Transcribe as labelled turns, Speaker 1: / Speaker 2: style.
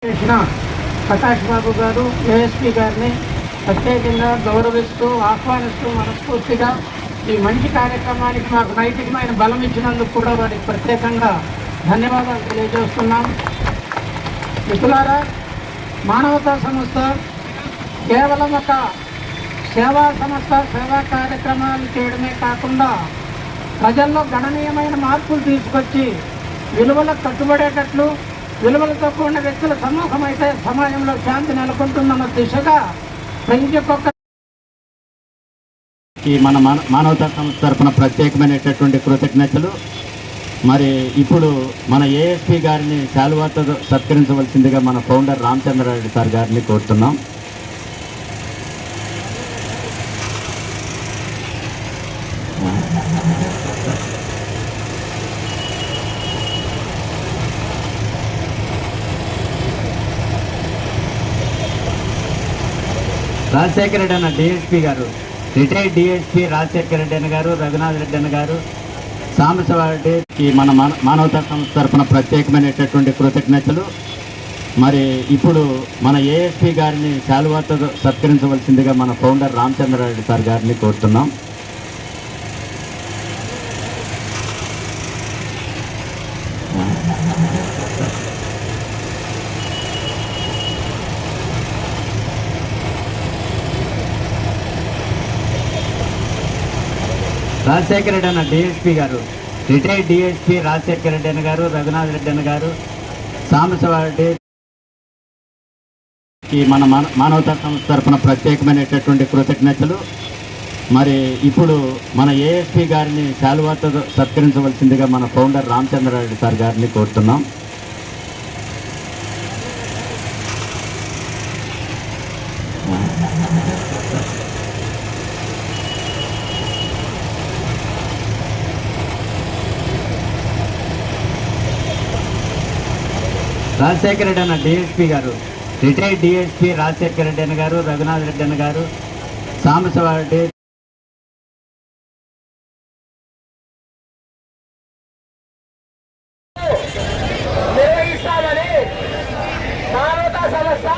Speaker 1: చేసిన ప్రకాష్ బాబు గారు ఏఎస్పీ గారిని ప్రత్యేకంగా గౌరవిస్తూ ఆహ్వానిస్తూ మనస్ఫూర్తిగా ఈ మంచి కార్యక్రమానికి మాకు నైతికమైన బలం ఇచ్చినందుకు కూడా వారికి ప్రత్యేకంగా ధన్యవాదాలు తెలియజేస్తున్నాం. మిత్రులారా, మానవతా సంస్థ కేవలం ఒక సేవా సంస్థ, సేవా కార్యక్రమాలు చేయడమే కాకుండా ప్రజల్లో గణనీయమైన మార్పులు తీసుకొచ్చి విలువలకు కట్టుబడేటట్లు, విలువలతో కూడిన వ్యక్తుల సమూహం అయితే సమాజంలో శాంతి నెలకొంటుందన్న దిశగా ప్రతి ఒక్క
Speaker 2: మన మానవతా సంస్థ తరఫున ప్రత్యేకమైనటువంటి కృతజ్ఞతలు. మరి ఇప్పుడు మన ఏఎస్పీ గారిని శాలువాతో సత్కరించవలసిందిగా మన ఫౌండర్ రామచంద్రారెడ్డి సార్ గారిని కోరుతున్నాం. రాజశేఖర రెడ్డి అన్న డిఎస్పీ గారు, రిటైర్డ్ డిఎస్పీ రాజశేఖర రెడ్డి అన్న గారు, రఘునాథ్ రెడ్డి అన్న గారు, సాంబశివారెడ్డికి మన మానవతా సంస్థ తరఫున ప్రత్యేకమైనటువంటి కృతజ్ఞతలు. మరి ఇప్పుడు మన ఏఎస్పీ గారిని శాలువాతో సత్కరించవలసిందిగా మన ఫౌండర్ రామచంద్రారెడ్డి సార్ గారిని కోరుతున్నాం. రాజశేఖర రెడ్డి అన్న డిఎస్పీ గారు, రిటైర్డ్ డిఎస్పీ రాజశేఖర రెడ్డి అన్న గారు, రఘునాథ్ రెడ్డి అన్న గారు, సాంబశివారెడ్డికి మన మానవతా సంస్థ తరఫున ప్రత్యేకమైనటువంటి కృతజ్ఞతలు. మరి ఇప్పుడు మన ఏఎస్పీ గారిని శాలువాతో సత్కరించవలసిందిగా మన ఫౌండర్ రామచంద్రారెడ్డి సార్ గారిని కోరుతున్నాం. రాజశేఖర రెడ్డి అన్న డిఎస్పీ గారు, రిటైర్డ్ డిఎస్పీ రాజశేఖర రెడ్డి అన్న గారు, రఘునాథ్ రెడ్డి అన్న గారు, సాంబశివారెడ్డి
Speaker 1: నిర్వహిస్తామని మానవతా సంస్థ